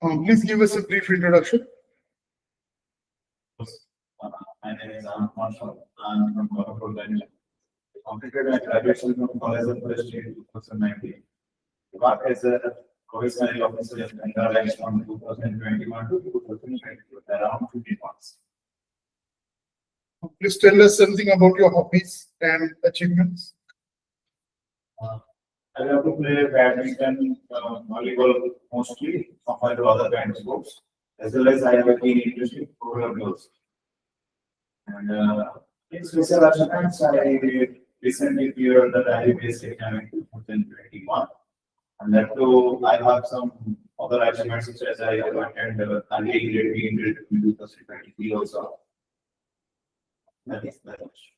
Please give us a brief introduction. My name is Ananda. I'm from Kumar. Completed my graduation from College of Forestry in 2019. Worked as a professional officer in Ananda from 2021 to 2022, around 50 months. Please tell us something about your hobbies and achievements. I love to play badminton, volleyball mostly, compared to other kind of sports, as well as I have a keen interest in rural girls. And in special achievements, I recently appeared the diary-based exam in 2021. And that too, I have some other achievements such as I have attended early grade B in 2023 also. That is that much.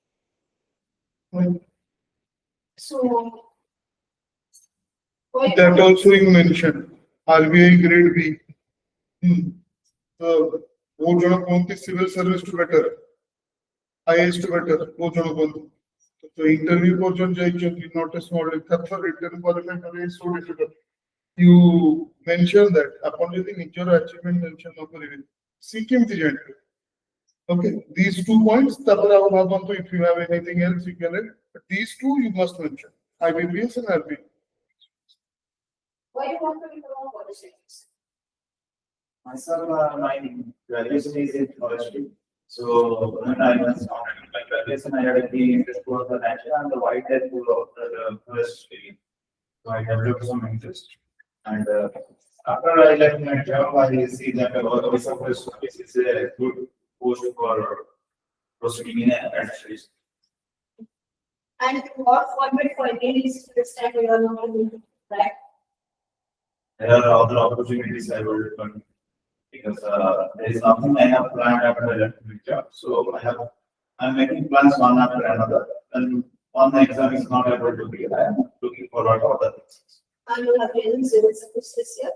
So, That also you mentioned. RBI grade B. वो जन कौन थी civil service टू बेटर IAS टू बेटर वो जन कौन तो इंटरव्यू पर्यंत जाइछन्ति नॉट ए स्मॉल थर रिटर्न क्वालिफाइड करे so difficult you mention that अपन यदि निजर अचीवमेंट मेंशन न करिवे सी केमति जानिबे okay these 2 points tapara bhabantu if you have anything else you can add but these two you must mention IBPS and RBI. why you want to become a politician? Myself, my graduation is in forestry. So when I was on my graduation, I had a keen interest towards the nature and the wildlife of the forestry. So I developed some interest. And after I left my job, I see that the office of forest service is a good post for proceeding in administration. And what format for daily this time you are not going to track? There are other opportunities I will learn because there is nothing I have planned after I left my job. So I'm making plans one after another. And one exam is not able to be. I am looking forward to other things. And you have been civil service this year?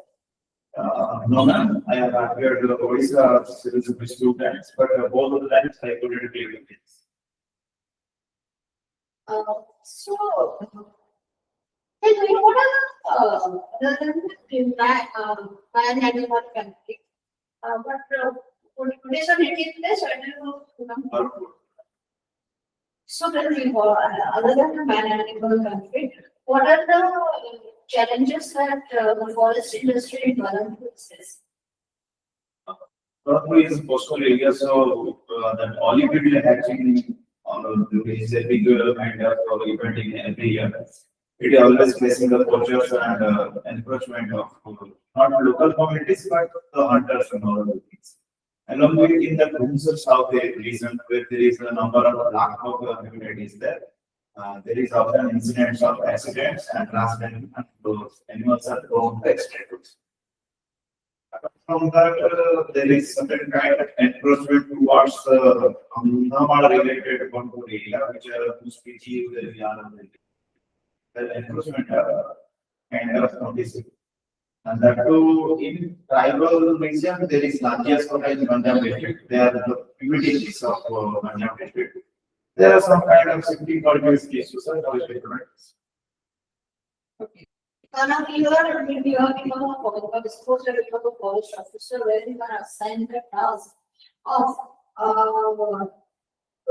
No, ma'am. I have appeared to the Odisha civil service 2 times, but both of the times I couldn't clear the case. So, hey, do you want to plan animal country? But today's on 18th place, I don't know. So, then we other than the man animal country, what are the challenges that the forest industry in Malang faces? Probably is coastal area, so that olive hatching is a big kind of event in every year. It is always facing the poachers and encroachment of not local communities but the hunters and all those things. Along with in the Kumar South region where there is a number of black hawk communities there, there is often incidents of accidents and transplant and those animals are prone to extinctions. From that, there is certain kind of encroachment towards the related area, which are two species that we are the encroachment kind of noticing. And that too, in tribal region, there is largest in Punjab district. There are the primitive of Punjab district. There are some kind of safety qualities cases. Okay. Now, you are become a forest officer where you are assigned the task of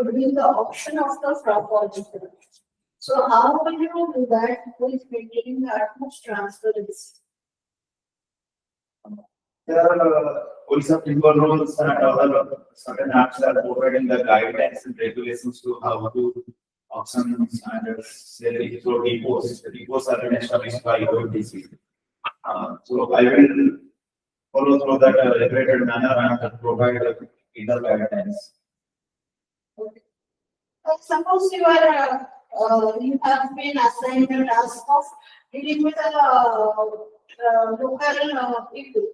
doing the auction of the forest. So, how will you do that with maintaining the utmost transparency? There are also people rules and other certain apps are providing the guidelines and regulations to how to auction and sell it through depots. The depots are established by OMDC. So I will follow through that regulated manner and provide either guidelines. Okay. Suppose you are you have been assigned the task of dealing with local people,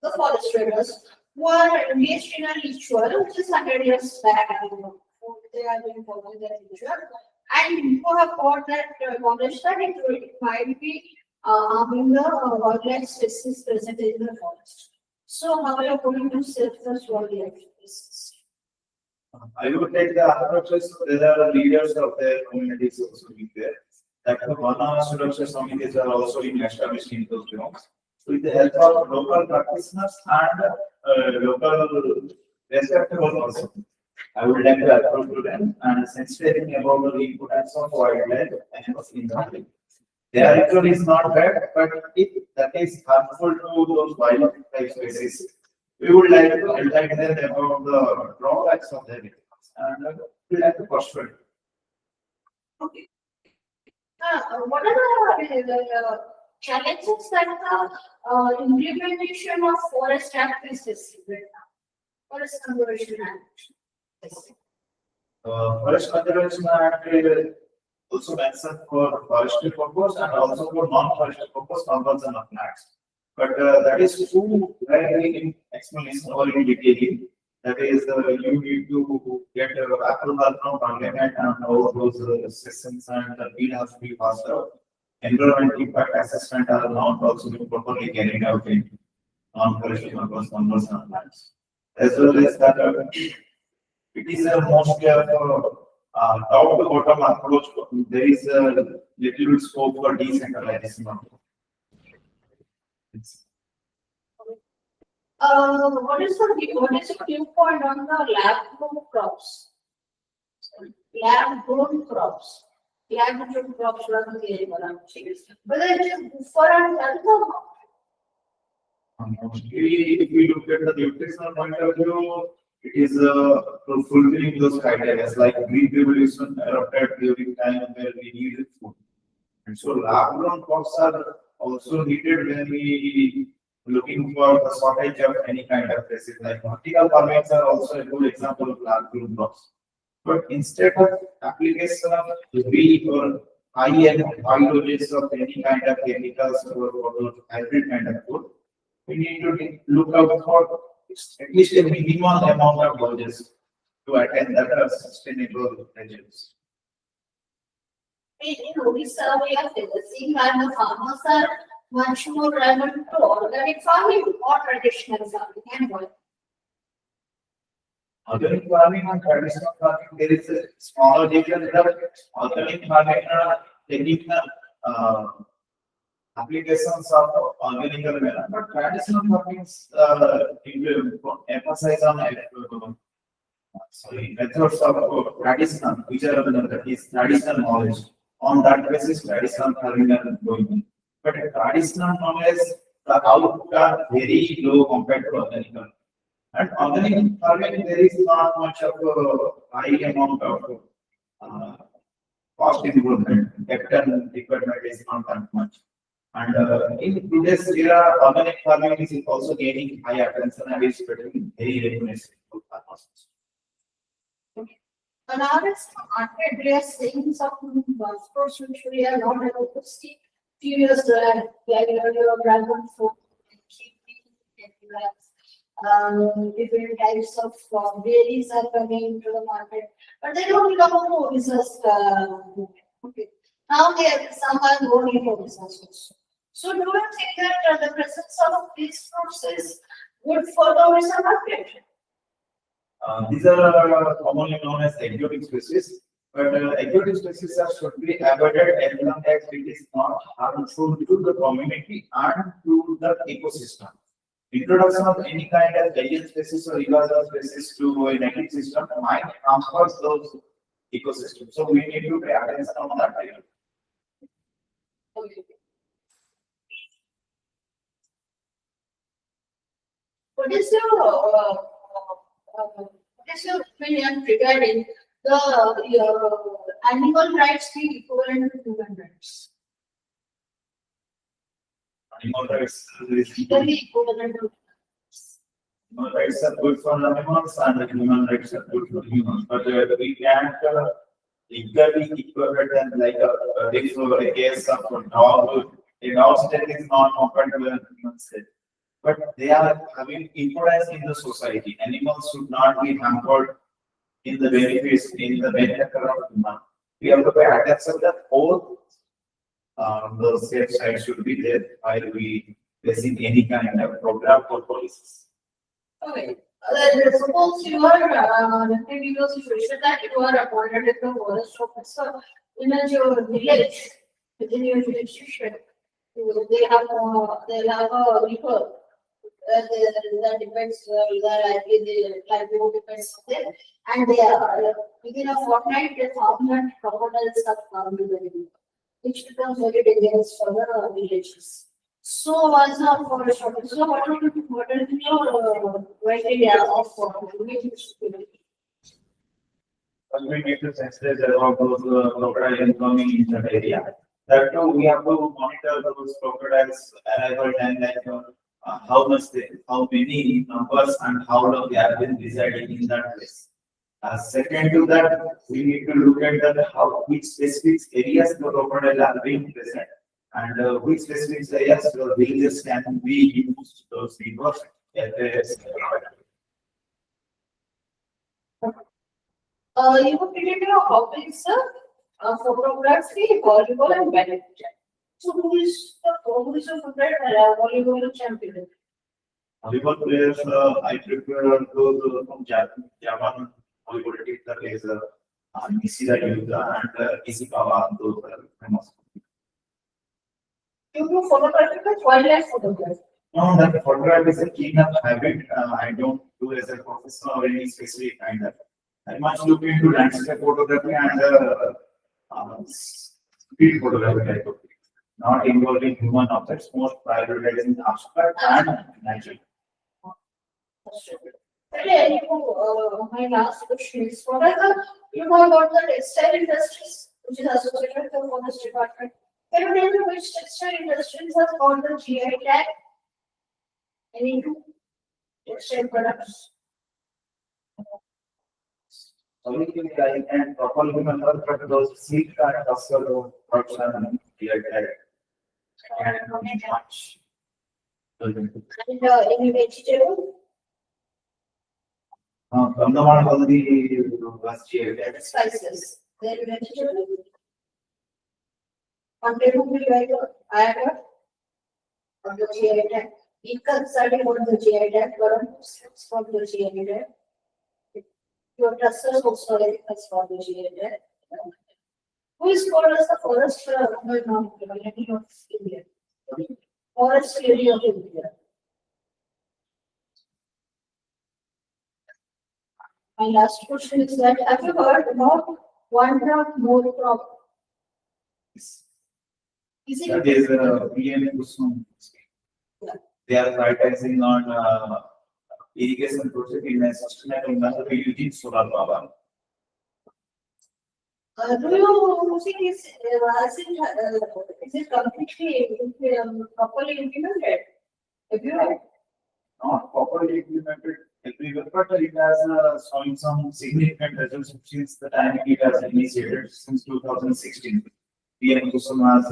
the forest traders, who are engaged in a ritual which is 100 years back. They are doing following their ritual, and you have got that knowledge that it might be harming the wildlife species present in the forest. So, how are you going to save the wildlife species? I would take the approaches. There are leaders of their communities also being there. That one Suraksha committees are also being established in those zones. with the help of local practitioners and local respectable also. I would like to approach to them and sensitive about the importance of wildlife animals in the country. Their is not bad, but if that is harmful to those wildlife species, we would like to enlighten them about the drawbacks of their animals and we like to pursue it. Okay. What are the challenges that the implementation of Forest Act faces right now? Forest Conservation Act. Forest Conservation Act also mentioned for forestry purpose and also for non-forestry purpose conversion of lands. But that is too very in explanation or in detailing. That is, you need to get approval from parliament and all those systems and the bill has to be passed out. Environment impact assessment are not also being properly carried out in non-forestry purpose conversion of lands. As well as that, it is a mostly of top to bottom approach. There is a little bit scope for decentralization. What is your viewpoint on the lab-grown crops? Lab-grown crops. Lab-grown crops rather than whether it is good for and health. If we look at the nutritional point of view, it is fulfilling those criteria like green revolution erupted during time where we needed food. And so lab-grown crops are also needed when we looking for the shortage of any kind of disease. Like vertical farmings are also a good example of lab-grown crops. But instead of application of heavy or high-end high doses of any kind of chemicals or hybrid kind of food, we need to look out for at least a minimal amount of doses to attain that sustainable results. In Odisha, we are facing and the farmers are much more relevant to organic farming or traditional farming and what? Organic farming and traditional farming, there is a smaller difference. Organic farming taking applications of organic manner, but traditional farming emphasize on methods of traditional, which are that is traditional knowledge. On that basis, traditional farming are going on. But traditional knowledge, the output are very low compared to organic farming. And organic farming, there is not much of a high amount of cost improvement. Capital requirement is not that much. And in today's era, organic farming is also gaining high attention and is becoming very recognized to farmers. Another market, we are seeing some sports which we are not able to see. Few years like your dragon fruit, different types of berries are coming into the market, but they don't come to business. Okay. Now some are going into business also. So do you think that the presence of these fruits is good for the Odisha market? These are commonly known as exotic species, but exotic species should be avoided as long as it is not harmful to the community and to the ecosystem. Introduction of any kind of alien species or illegal species to an ecosystem might harm those ecosystems. So we need to pay attention on that. Okay. What is your opinion regarding the animal rights being equivalent to human rights? Animal rights Legally equivalent to Animal rights are good for animals and human rights are good for humans. But we can't legally equivalent and like if a case of a dog state is not compatible with human state. But they are having influence in the society. Animals should not be hampered in the benefits, in the benefit of human. We have to pay attention that all the safe side should be there while we facing any kind of program or policies. okay. Suppose you are maybe your situation that you are appointed as the forest officer in your village, within your village. they'll have a refer. That depends, the livelihood depends on them. And they are, within a fortnight, they found that crocodiles have come to the river, which becomes very dangerous for the villages. So, was not for a short. So, what is your criteria of First, we need to sensitize about those crocodiles coming in that area. That too, we have to monitor those crocodiles arrival time, like how many numbers and how long they have been residing in that place. Second to that, we need to look at that which specific areas the crocodile are being present and which specific areas the villages can be used those rivers. You have created your hobbies, photography, volleyball, and badminton. So, who is your favorite volleyball champion? Volleyball players, I prefer those from Japan volleyball team that is Nishida Yuta and Ishikawa, those are famous. You do photography or wildlife photography? No, that photography is a keen of habit. I don't do as a professional or any specific kind of. I much look into landscape photography and street photography type of thing. Not involving human objects, most prioritizing abstract and natural. My last question is, what are you know about the textile industries, which is associated with the forest department? Can you tell me which textile industries have got the GI tag? Any textile products? Sorry, I can properly remember, but those silk and tussle production and much. And any vegetable? From the one of the last year. Spices. Then vegetable. Content will be like iron on the GI tag. Income study on the GI tag, for the GI tag. Your clusters also as for the GI tag. Who is called as the forest community of India? Forest area of India. My last question is that have you heard about one drop more crop? Is it? That is PM Kusum. Yeah. They are prioritizing on irrigation project in a sustainable manner using solar power. Do you think is it completely properly implemented? Have you heard? Not properly implemented everywhere, but it has showing some significant results since the time it has initiated since 2016. PM Kusum has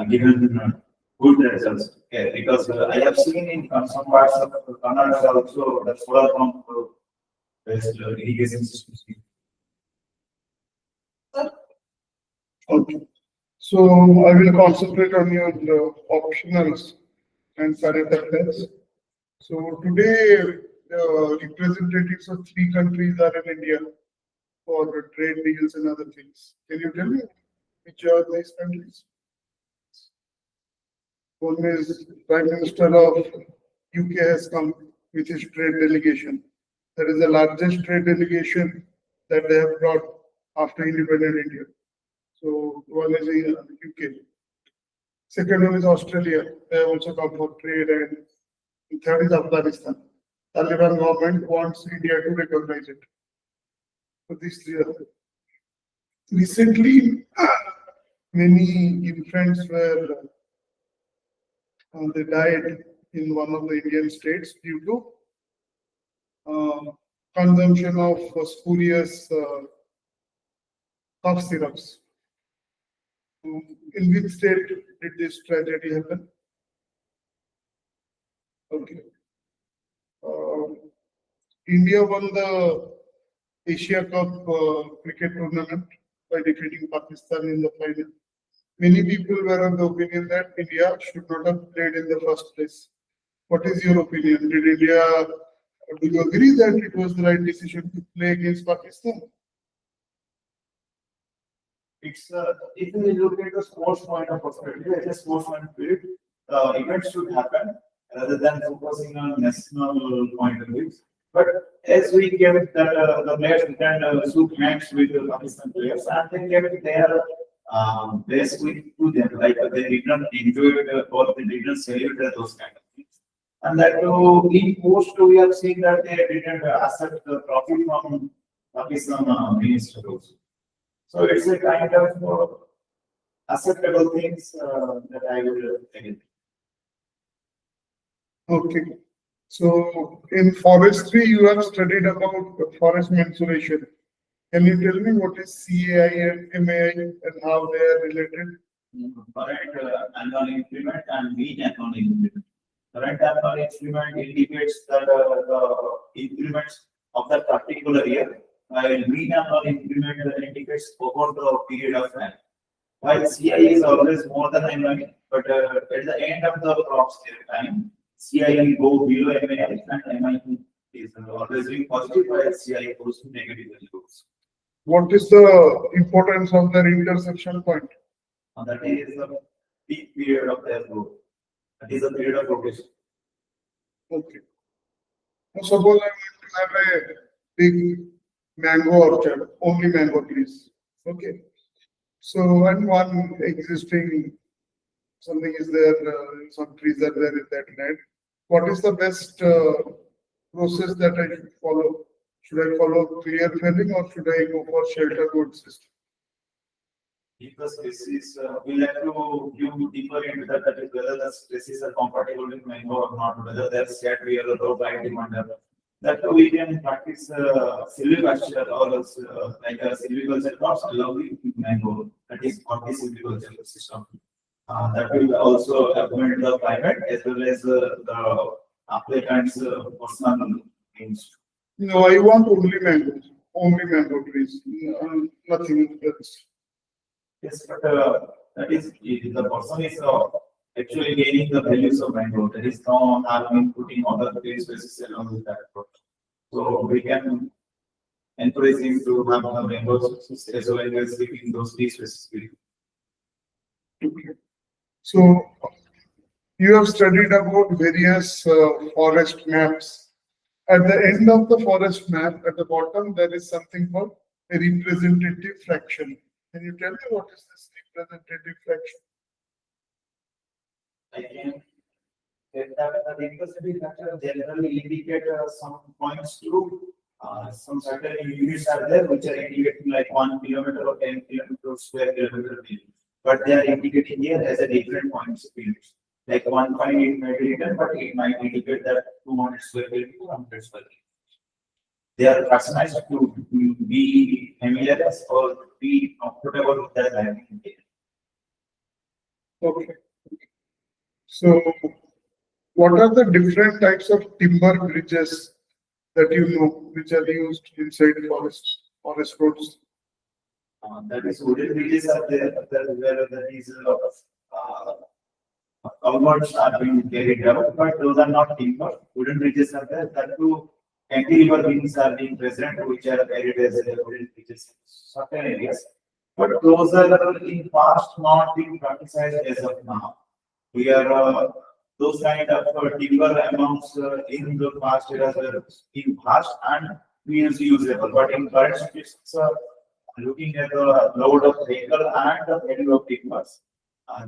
given good results. Okay, because I have seen in some parts of Ananda also the solar pump based irrigation systems. Okay. So I will concentrate on your optionals and current affairs. So today, representatives of 3 countries are in India for trade deals and other things. Can you tell me which are these countries? One is Prime Minister of UK has come with his trade delegation. That is the largest trade delegation that they have brought after independent India. So one is in UK. Second one is Australia. They have also come for trade, and third is Afghanistan. Taliban government wants India to recognize it. So these 3 are. Recently, many infants were they died in one of the Indian states due to consumption of spurious cough syrups. In which state did this tragedy happen? Okay. India won the Asia Cup cricket tournament by defeating Pakistan in the final. Many people were of the opinion that India should not have played in the first place. What is your opinion? Do you agree that it was the right decision to play against Pakistan? It's if we look at the sports point of perspective, as a sportsman field, events should happen rather than focusing on national point of view. But as we get that the players can shoot match with the Pakistan players, and they get their best with to them, like they did not enjoy it or they did not celebrate those kind of things. And that in post we have seen that they didn't accept the trophy from Pakistan minister also. So it's a kind of acceptable things that I would think. Okay. So in forestry, you have studied about forest mensuration. Can you tell me what is CAI and MAI and how they are related? Current annual increment and mean annual increment. Current annual increment indicates that the increments of that particular year, while mean annual increment indicates over the period of time. While CI is always more than annual, but at the end of the crops time, CI will go below MAI and MI is always being positive, while CI goes to negative values. What is the importance of their intersection point? And that is the peak period of their growth. That is the period of rotation. Okay. Now suppose I want to have a big mango orchard, only mango trees. Okay. So and one existing something is there, some trees are there in that land. What is the best process that I should follow? Should I follow clear felling or should I go for shelter wood system? Because this is, we'll have to view deeper into that, that is whether the species are compatible with mango or not, whether they're scared real or low light demand. That we can practice silviculture or like a silviculture crops allowing mango, that is what is silviculture system. That will also augment the climate as well as the applicants' personal needs. No, I want only mango trees, nothing else. Yes, but that is if the person is actually gaining the values of mango. There is no harm in putting other tree species along with that approach. So we can encourage him to have the mango species as well as keeping those tree species. Okay. So you have studied about various forest maps. At the end of the forest map, at the bottom, there is something called a representative fraction. Can you tell me what is this representative fraction? I can get that the representative factor generally indicate some points to some certain units are there which are indicating like 1 kilometer or 10 kilometer square kilometer. But they are indicating here as a different points fields. Like 1.8 may be written, but it might indicate that 200 square kilometer, 100 square kilometer. They are customized to be familiar or be comfortable with that language. Okay. So what are the different types of timber bridges that you know which are used inside forest roads? That is wooden bridges are there, where there is culverts are being carried out, but those are not timber. Wooden bridges are there. That too, cantilever beams are being present, which are carried as wooden bridges in certain areas. But those are in past not being practiced as of now. We are those kind of timber amounts in the past eras were in past and we is usable, but in current situations, looking at the load of vehicle and the value of timbers,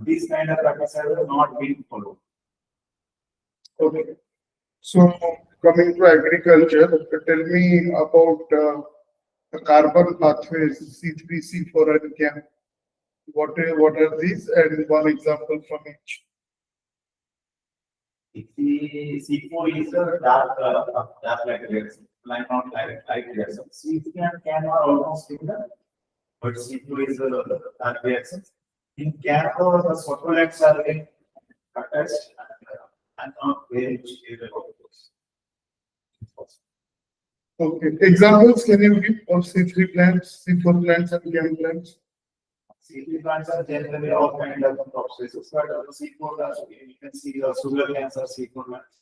these kind of practices are not being followed. Okay. So coming to agriculture, tell me about the carbon pathways C3, C4 and CAM. What are these and one example from each? C4 is a dark light reaction, like not light reaction. C3 and CAM are almost similar, but C4 is a dark reaction. In CAM, the photolets are being attached and not very much Okay. Examples can you give of C3 plants, C4 plants and CAM plants? C3 plants are generally all kind of crop species, but C4 plants, you can see the sugar plants are C4 plants.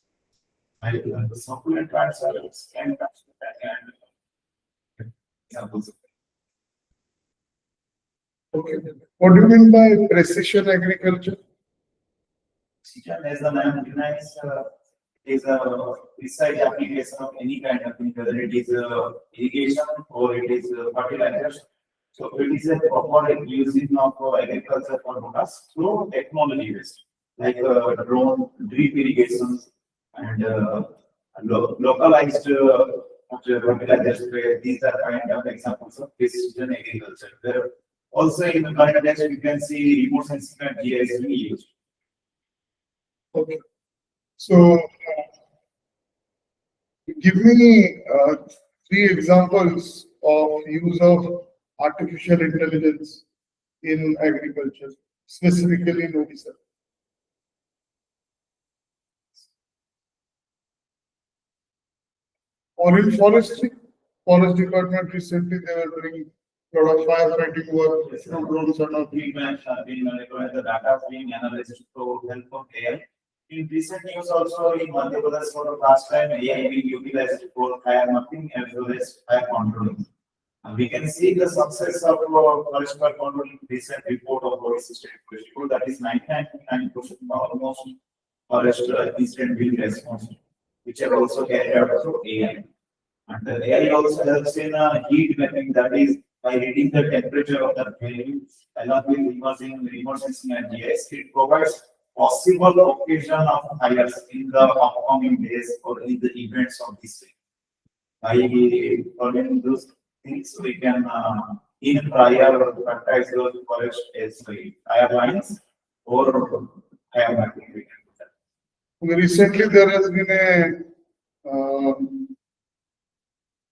And the succulent plants are CAM plants and examples. Okay. What do you mean by precision agriculture? Precision, as the name implies, is a precise application of any kind of thing, whether it is irrigation or it is fertilizers. So it is a proper using of agriculture for products through technology based, like drone, drip irrigations, and localized fertilizers. Where these are kind of examples of precision agriculture. Where also in the current days we can see remote sensing and GIS being used. Okay. So, give me 3 examples of use of artificial intelligence in agriculture, specifically in Odisha. Or in forestry, forest department recently they were doing a lot of firefighting work through drones and all. Treatments have been the data being analyzed to help of AI. In recent years also in Madhya Pradesh for the last time AI being utilized for fire mapping as well as fire controlling. And we can see the success of forest fire control in recent report of Odisha State Police Report, that is 99% almost forest incident being response, which are also carried out through AI. And the AI also helps in heat mapping, that is by reading the temperature of the building along with imaging, remote sensing and GIS. It provides possible occasion of fires in the upcoming days or in the events of this week. By following those things, we can in prior practice those forest as fire lines or fire mapping. We can do that. Recently, there has been a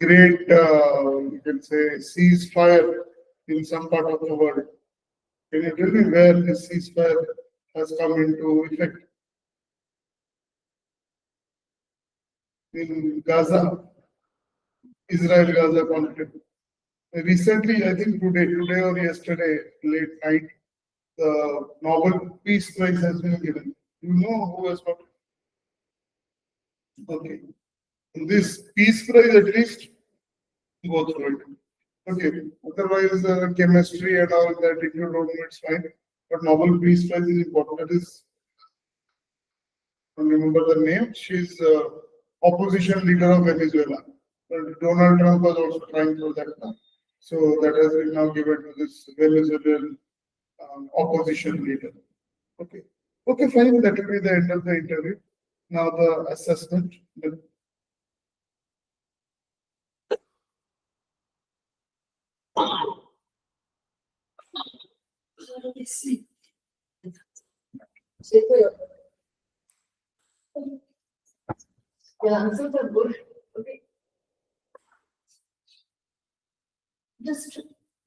great, you can say, ceasefire in some part of the world. Can you tell me where this ceasefire has come into effect? In Gaza, Israel-Gaza conflict. Recently, I think today or yesterday, late night, the Nobel Peace Prize has been given. You know who has got it? Okay. This Peace Prize at least go through it. Okay. Otherwise, chemistry and all that, if you don't know, it's fine. But Nobel Peace Prize is important. That is, I don't remember the name. She's opposition leader of Venezuela. Donald Trump was also trying to do that now. So that has been now given to this Venezuelan opposition leader. Okay. Okay, fine. That will be the end of the interview. Now the assessment. The answers are good. Okay. Just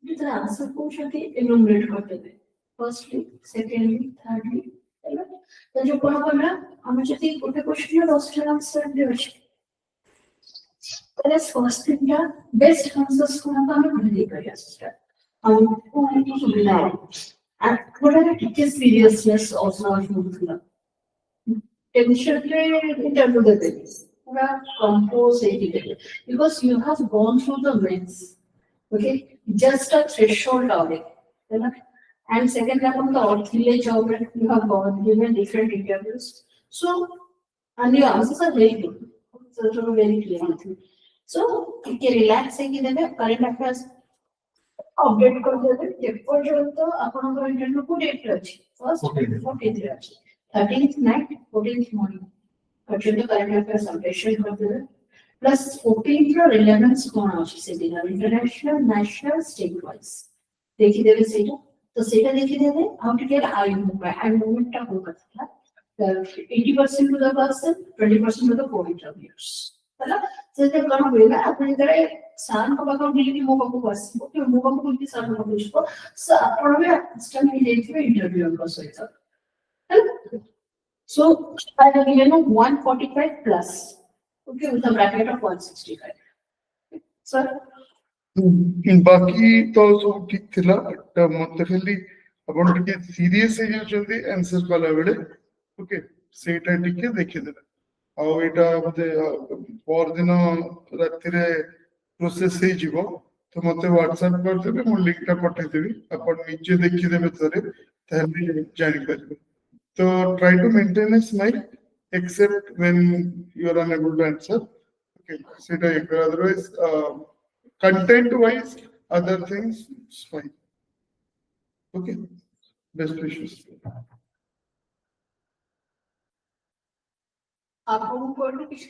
with the answer portion के enumerate करते थे. Firstly, secondly, thirdly, right? तो जो कौन करना? हमें जैसे उनके question और उसके answer दिए. Let's first thing that best answers को हम हमें नहीं करें sister. हम को है कि सुविधा. And what are the seriousness also of movement? Tension interview देते. पूरा compose देते. Because you have gone through the mains. Okay, just a threshold of it. And second level, the village of it, you have gone given different interviews. So, and your answers are very good. So, very clear. So, you can relax and current affairs update first 14th 13th night, 14th morning. Current affairs updation plus 14th relevance international, national, state wise. देखी देवे सेटा तो सेटा देखी देवे how to get eye movement का होगा था 80% to the person 20% to the co-interviewers है ना तो जब करना होगा अपने इधर सान को बाका मिली की मोका को बस ओके मोका को मिली सान को इसको अपना में स्टैंड में देखते हुए इंटरव्यू का सोचा so I have given 145 plus. Okay, with a bracket of 165. Sir? बाकी तो सब ठीक थिला बट मते खाली आपण टिके सीरियस हे जल्दी आंसर वाला बेले ओके सेटा टिके देखि देला आ एटा मते पर दिन राति रे प्रोसेस हे जीवो तो मते व्हाट्सएप कर देबे मो लिंक टा पठे देबी अपन नीचे देखि देबे तरे ताहले जानि परबे तो try to maintain a smile except when you are unable to answer okay सेटा एक otherwise content wise other things it's fine okay best wishes आपको कोई कुछ